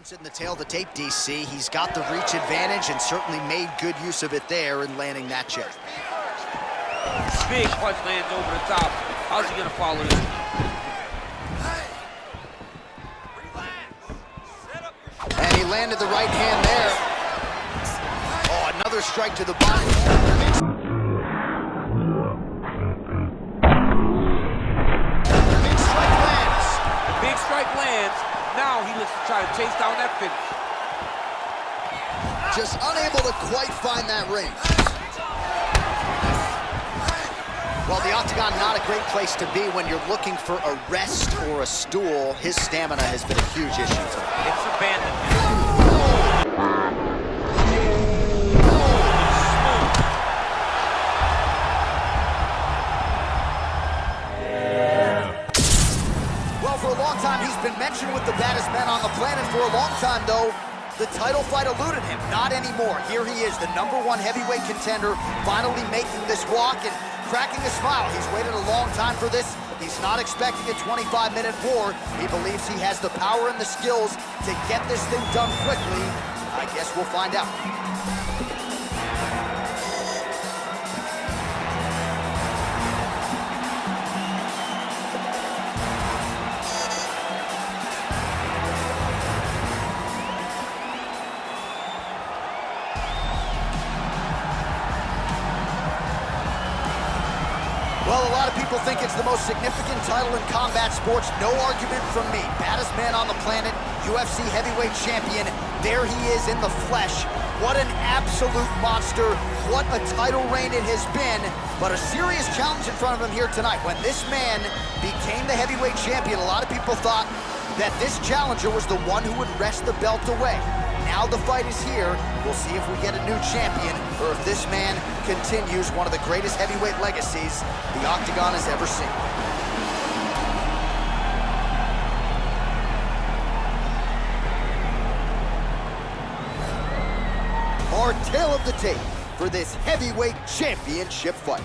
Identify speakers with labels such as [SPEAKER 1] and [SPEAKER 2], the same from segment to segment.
[SPEAKER 1] Reference it in the tail of the tape, DC. He's got the reach advantage and certainly made good use of it there in landing that jab.
[SPEAKER 2] Big punch lands over the top. How's he gonna follow this?
[SPEAKER 1] And he landed the right hand there. Oh, another strike to the body. Big strike lands.
[SPEAKER 2] The big strike lands. Now he looks to try to chase down that finish.
[SPEAKER 1] Just unable to quite find that range. Well, the octagon, not a great place to be when you're looking for a rest or a stool. His stamina has been a huge issue tonight.
[SPEAKER 2] It's abandonment.
[SPEAKER 1] Well, for a long time, he's been mentioned with the baddest men on the planet. For a long time, though, the title fight eluded him. Not anymore. Here he is, the #1 heavyweight contender, finally making this walk and cracking a smile. He's waited a long time for this. He's not expecting a 25-minute war. He believes he has the power and the skills to get this thing done quickly. I guess we'll find out. Well, a lot of people think it's the most significant title in combat sports. No argument from me. Baddest man on the planet, UFC heavyweight champion. There he is in the flesh. What an absolute monster. What a title reign it has been. But a serious challenge in front of him here tonight. When this man became the heavyweight champion, a lot of people thought that this challenger was the one who would wrest the belt away. Now the fight is here. We'll see if we get a new champion or if this man continues one of the greatest heavyweight legacies the Octagon has ever seen. Our tale of the tape for this heavyweight championship fight.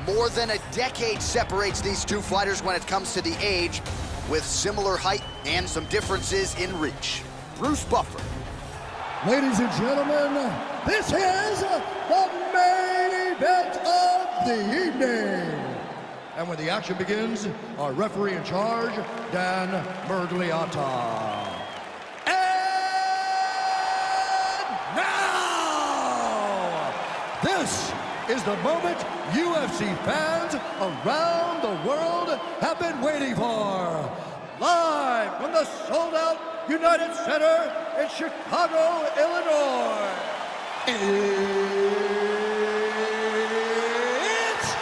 [SPEAKER 1] More than a decade separates these two fighters when it comes to the age, with similar height and some differences in reach. Bruce Buffer.
[SPEAKER 3] Ladies and gentlemen, this is the main event of the evening. And when the action begins, our referee in charge, Dan Mergliata. And now, this is the moment UFC fans around the world have been waiting for. Live from the sold-out United Center in Chicago, Illinois. It's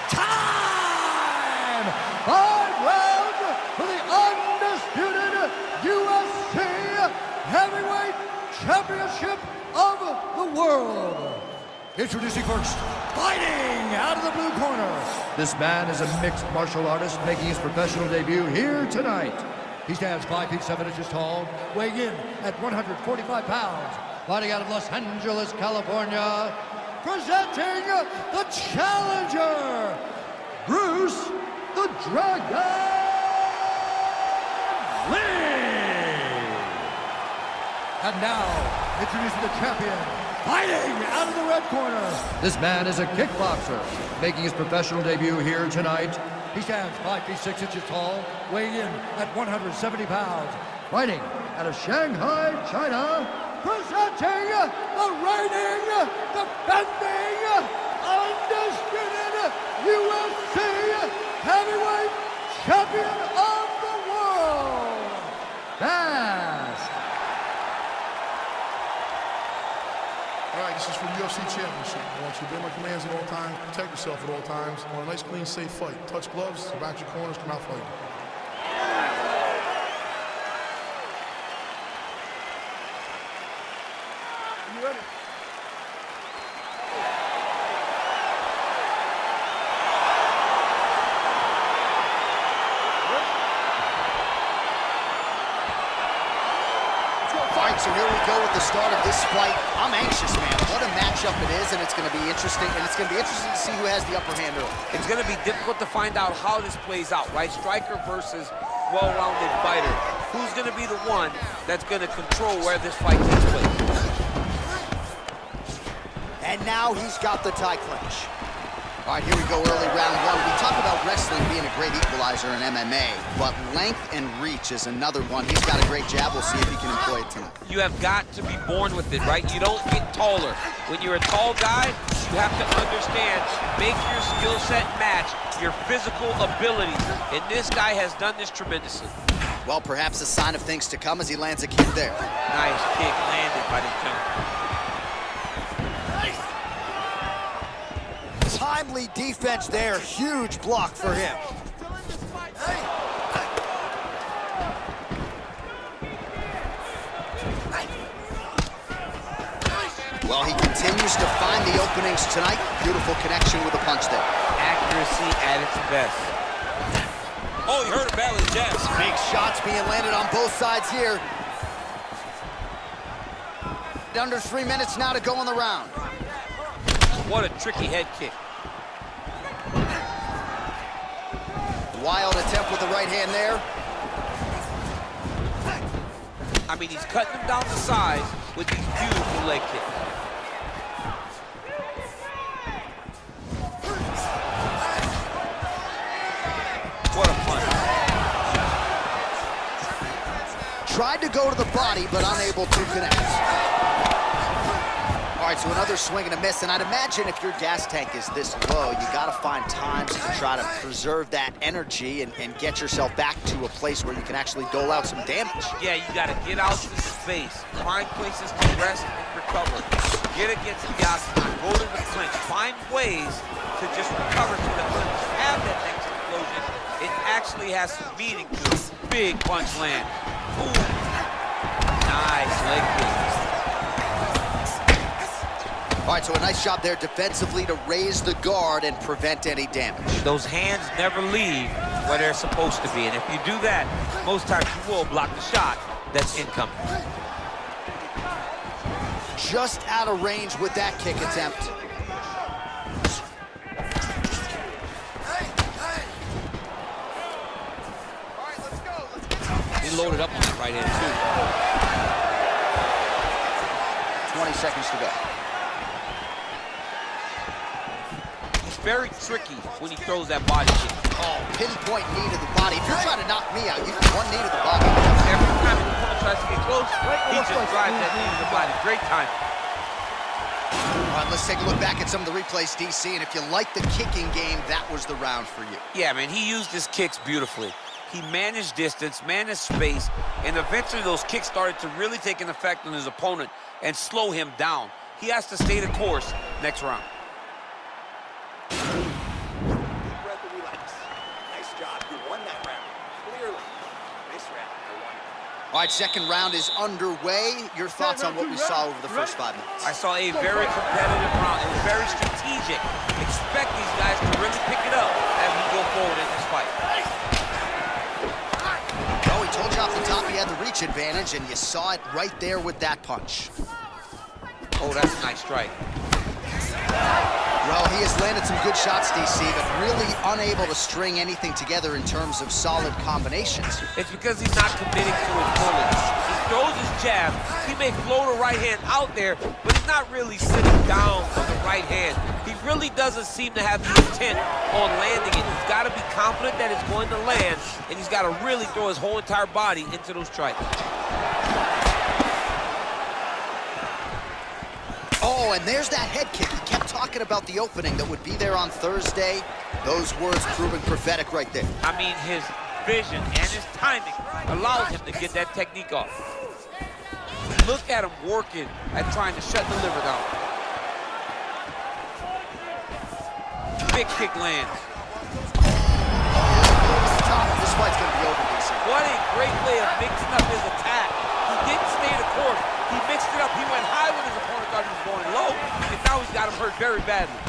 [SPEAKER 3] time! 5 rounds for the undisputed UFC Heavyweight Championship of the world. Introducing first, fighting out of the blue corner. This man is a mixed martial artist making his professional debut here tonight. He stands 5 feet 7 inches tall, weighing in at 145 pounds. Fighting out of Los Angeles, California, presenting the challenger, Bruce the Dragon Lee. And now, introducing the champion, fighting out of the red corner. This man is a kickboxer, making his professional debut here tonight. He stands 5 feet 6 inches tall, weighing in at 170 pounds. Fighting out of Shanghai, China, presenting the reigning, defending, undisputed UFC heavyweight champion of the world, Fast.
[SPEAKER 4] All right, this is for the UFC Championship. I want you to obey my commands at all times, protect yourself at all times. I want a nice, clean, safe fight. Touch gloves, back your corners, come out fighting. You ready?
[SPEAKER 1] All right, so here we go with the start of this fight. I'm anxious, man. What a matchup it is, and it's going to be interesting. And it's going to be interesting to see who has the upper hand early.
[SPEAKER 2] It's going to be difficult to find out how this plays out, right? Striker versus well-rounded fighter. Who's going to be the one that's going to control where this fight takes place?
[SPEAKER 1] And now he's got the tie clinch. All right, here we go, early round one. We talk about wrestling being a great equalizer in MMA, but length and reach is another one. He's got a great jab. We'll see if he can employ it tonight.
[SPEAKER 2] You have got to be born with it, right? You don't get taller. When you're a tall guy, you have to understand, make your skill set match your physical abilities. And this guy has done this tremendously.
[SPEAKER 1] Well, perhaps a sign of things to come as he lands a kick there.
[SPEAKER 2] Nice kick landed by the jump.
[SPEAKER 1] Timely defense there, huge block for him. Well, he continues to find the openings tonight. Beautiful connection with a punch there.
[SPEAKER 2] Accuracy at its best. Oh, you heard him badly, jabs.
[SPEAKER 1] Big shots being landed on both sides here. Under 3 minutes now to go in the round.
[SPEAKER 2] What a tricky head kick.
[SPEAKER 1] Wild attempt with the right hand there.
[SPEAKER 2] I mean, he's cutting him down to size with these beautiful leg kicks. What a punch.
[SPEAKER 1] Tried to go to the body, but unable to connect. All right, so another swing and a miss, and I'd imagine if your gas tank is this low, you gotta find times to try to preserve that energy and get yourself back to a place where you can actually dole out some damage.
[SPEAKER 2] Yeah, you gotta get out to space, find places to rest and recover. Get against the octagon, go to the clinch, find ways to just recover so that when you have that next explosion, it actually has some meaning to it. Big punch land. Ooh. Nice leg kick.
[SPEAKER 1] All right, so a nice job there defensively to raise the guard and prevent any damage.
[SPEAKER 2] Those hands never leave where they're supposed to be, and if you do that, most times you will block the shot that's incoming.
[SPEAKER 1] Just out of range with that kick attempt.
[SPEAKER 2] He loaded up on that right hand, too.
[SPEAKER 1] 20 seconds to go.
[SPEAKER 2] Very tricky when he throws that body kick.
[SPEAKER 1] Oh, pinpoint knee to the body. If you're trying to knock me out, you can one knee to the body.
[SPEAKER 2] Every time the opponent tries to get close, he just drives that knee to the body. Great time.
[SPEAKER 1] All right, let's take a look back at some of the replays, DC, and if you like the kicking game, that was the round for you.
[SPEAKER 2] Yeah, man, he used his kicks beautifully. He managed distance, managed space, and eventually those kicks started to really take an effect on his opponent and slow him down. He has to stay the course next round.
[SPEAKER 1] All right, second round is underway. Your thoughts on what we saw over the first 5 minutes?
[SPEAKER 2] I saw a very competitive round. It was very strategic. Expect these guys to really pick it up as we go forward in this fight.
[SPEAKER 1] Oh, he told you off the top he had the reach advantage, and you saw it right there with that punch.
[SPEAKER 2] Oh, that's a nice strike.
[SPEAKER 1] Well, he has landed some good shots, DC, but really unable to string anything together in terms of solid combinations.
[SPEAKER 2] It's because he's not committing to his bullets. He throws his jab. He may float a right hand out there, but he's not really sitting down for the right hand. He really doesn't seem to have the intent on landing it. He's got to be confident that it's going to land, and he's got to really throw his whole entire body into those strikes.
[SPEAKER 1] Oh, and there's that head kick. He kept talking about the opening that would be there on Thursday. Those words proving prophetic right there.
[SPEAKER 2] I mean, his vision and his timing allows him to get that technique off. Look at him working at trying to shut the liver down. Big kick lands.
[SPEAKER 1] This fight's going to be over, DC.
[SPEAKER 2] What a great way of mixing up his attack. He didn't stay the course. He mixed it up. He went high when his opponent thought he was going low, and now he's got him hurt very badly.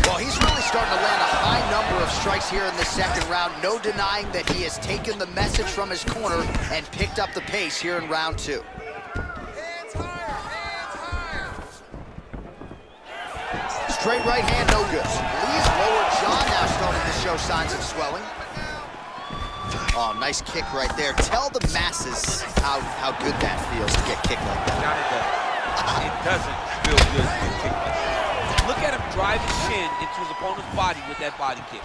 [SPEAKER 1] Well, he's really starting to land a high number of strikes here in the second round. No denying that he has taken the message from his corner and picked up the pace here in round two.
[SPEAKER 5] Hands higher, hands higher.
[SPEAKER 1] Straight right hand, no good. Lee's lower jaw now starting to show signs of swelling. Oh, nice kick right there. Tell the masses how good that feels to get kicked like that.
[SPEAKER 2] Not it doesn't. It doesn't feel good to get kicked like that. Look at him drive his shin into his opponent's body with that body kick.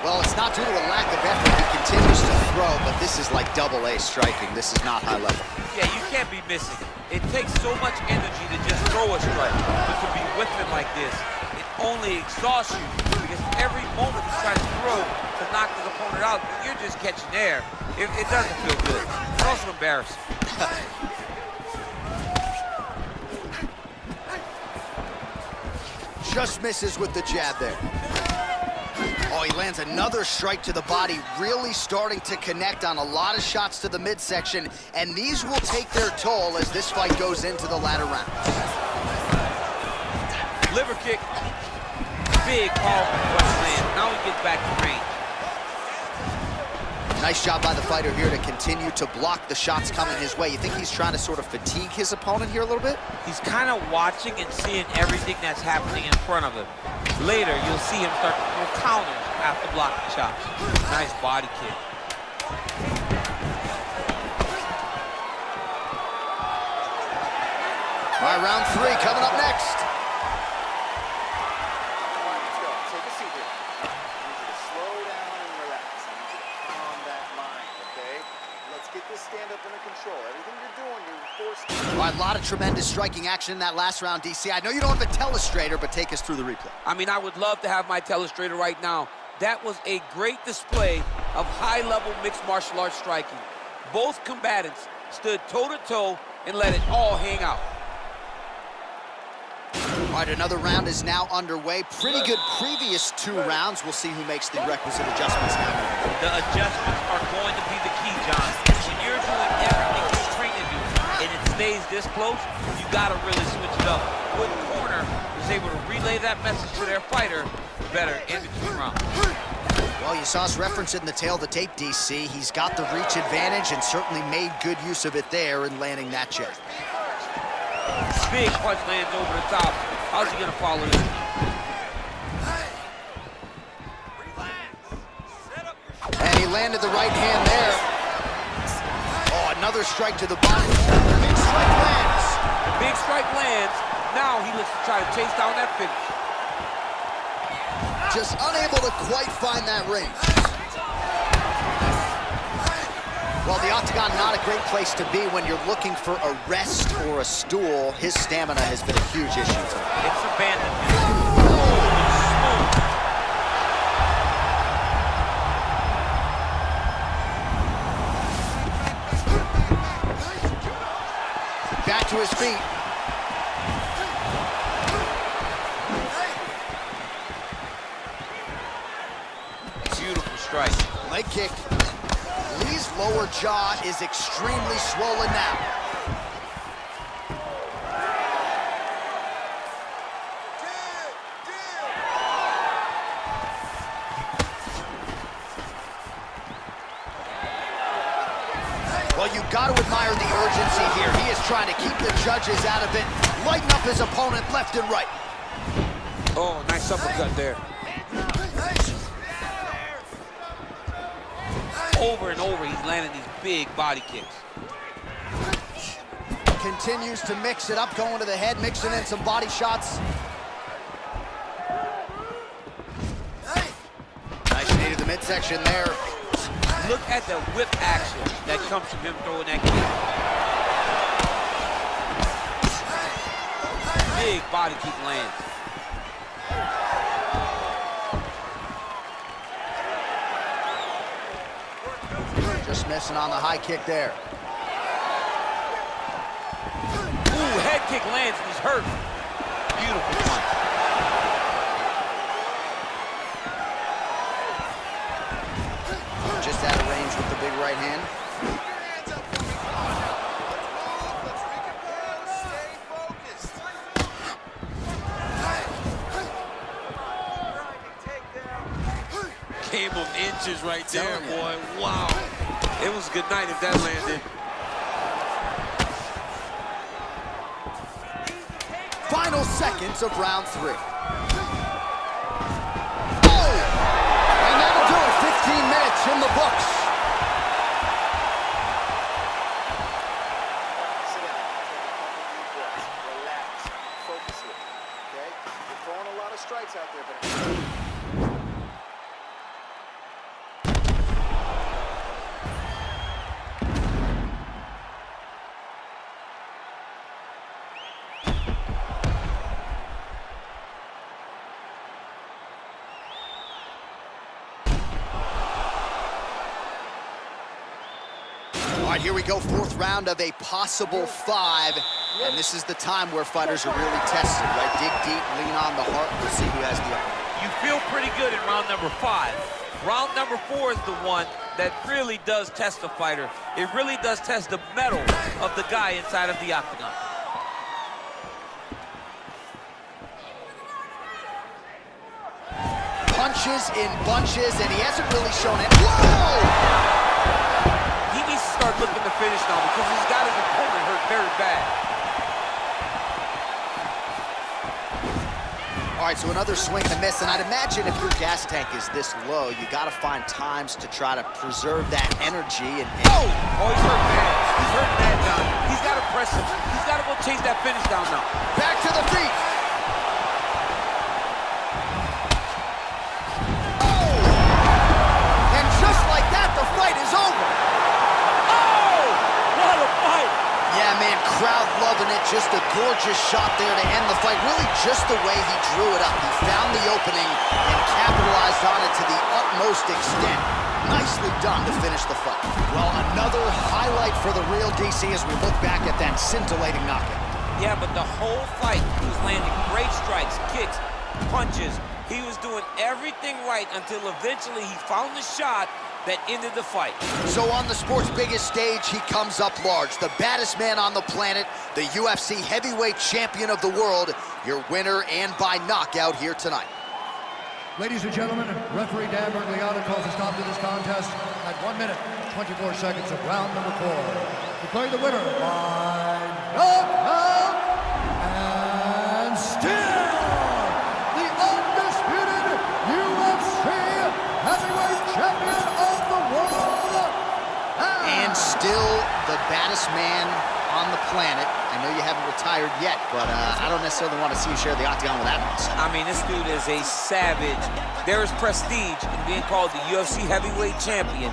[SPEAKER 1] Well, it's not due to a lack of effort. He continues to throw, but this is like double-A striking. This is not high level.
[SPEAKER 2] Yeah, you can't be missing. It takes so much energy to just throw a strike, but to be whipping like this, it only exhausts you because every moment you try to throw to knock the opponent out, you're just catching air. It doesn't feel good. It's also embarrassing.
[SPEAKER 1] Just misses with the jab there. Oh, he lands another strike to the body, really starting to connect on a lot of shots to the midsection, and these will take their toll as this fight goes into the latter round.
[SPEAKER 2] Liver kick, big, powerful punch land. Now he gets back to range.
[SPEAKER 1] Nice job by the fighter here to continue to block the shots coming his way. You think he's trying to sort of fatigue his opponent here a little bit?
[SPEAKER 2] He's kind of watching and seeing everything that's happening in front of him. Later, you'll see him start to throw counters after blocking shots. Nice body kick.
[SPEAKER 1] All right, round 3 coming up next.
[SPEAKER 5] Take a seat here. I need you to slow down and relax. I need you to calm that mind, okay? Let's get this stand-up under control. Everything you're doing, you're forced to...
[SPEAKER 1] All right, a lot of tremendous striking action in that last round, DC. I know you don't have a telestrator, but take us through the replay.
[SPEAKER 2] I mean, I would love to have my telestrator right now. That was a great display of high-level mixed martial arts striking. Both combatants stood toe-to-toe and let it all hang out.
[SPEAKER 1] All right, another round is now underway. Pretty good previous 2 rounds. We'll see who makes the requisite adjustments now.
[SPEAKER 2] The adjustments are going to be the key, John. When you're doing everything you're trained to do and it stays this close, you got to really switch it up. Good corner is able to relay that message to their fighter better in between rounds.
[SPEAKER 1] Well, you saw us reference it in the tail of the tape, DC. He's got the reach advantage and certainly made good use of it there in landing that jab.
[SPEAKER 2] Big punch lands over the top. How's he gonna follow this?
[SPEAKER 1] And he landed the right hand there. Oh, another strike to the body. Big strike lands.
[SPEAKER 2] Big strike lands. Now he looks to try to chase down that finish.
[SPEAKER 1] Just unable to quite find that range. Well, the octagon, not a great place to be when you're looking for a rest or a stool. His stamina has been a huge issue for him.
[SPEAKER 2] It's abandonment.
[SPEAKER 1] Back to his feet.
[SPEAKER 2] Beautiful strike.
[SPEAKER 1] Leg kick. Lee's lower jaw is extremely swollen now. Well, you got to admire the urgency here. He is trying to keep the judges out of it, lighten up his opponent left and right.
[SPEAKER 2] Oh, nice uppercut there. Over and over, he's landing these big body kicks.
[SPEAKER 1] Continues to mix it up, going to the head, mixing in some body shots. Nice knee to the midsection there.
[SPEAKER 2] Look at the whip action that comes from him throwing that kick. Big body kick lands.
[SPEAKER 1] Just missing on the high kick there.
[SPEAKER 2] Ooh, head kick lands and he's hurt. Beautiful punch.
[SPEAKER 1] Just out of range with the big right hand.
[SPEAKER 2] Game of inches right there, boy. Wow. It was a good night if that landed.
[SPEAKER 1] Final seconds of round 3. Oh! And that'll do it. 15-minute from the books.
[SPEAKER 5] Sit down. Take a couple deep breaths. Relax. Focus here. Okay? You're throwing a lot of strikes out there, but...
[SPEAKER 1] All right, here we go, fourth round of a possible 5. And this is the time where fighters are really tested, right? Dig deep, lean on the heart, we'll see who has the upper.
[SPEAKER 2] You feel pretty good in round number 5. Round number 4 is the one that really does test the fighter. It really does test the mettle of the guy inside of the octagon.
[SPEAKER 1] Punches in bunches, and he hasn't really shown it. Whoa!
[SPEAKER 2] He needs to start looking to finish now because he's got his opponent hurt very bad.
[SPEAKER 1] All right, so another swing and a miss, and I'd imagine if your gas tank is this low, you gotta find times to try to preserve that energy and...
[SPEAKER 2] Oh, he's hurt bad. He's hurt bad, John. He's got to press him. He's got to go chase that finish down now.
[SPEAKER 1] Back to the feet. Oh! And just like that, the fight is over.
[SPEAKER 2] Oh! What a fight!
[SPEAKER 1] Yeah, man, crowd loving it. Just a gorgeous shot there to end the fight. Really just the way he drew it up. He found the opening and capitalized on it to the utmost extent. Nicely done to finish the fight. Well, another highlight for the real DC as we look back at that scintillating knockout.
[SPEAKER 2] Yeah, but the whole fight, he was landing great strikes, kicks, punches. He was doing everything right until eventually he found the shot that ended the fight.
[SPEAKER 1] So on the sport's biggest stage, he comes up large. The baddest man on the planet, the UFC heavyweight champion of the world, your winner and by knockout here tonight.
[SPEAKER 3] Ladies and gentlemen, referee Dan Bergliano calls a stop to this contest at 1 minute, 24 seconds of round number 4. Declaring the winner by knockout and still the undisputed UFC heavyweight champion of the world.
[SPEAKER 1] And still the baddest man on the planet. I know you haven't retired yet, but I don't necessarily want to see you share the octagon with that monster.
[SPEAKER 2] I mean, this dude is a savage. There is prestige in being called the UFC heavyweight champion.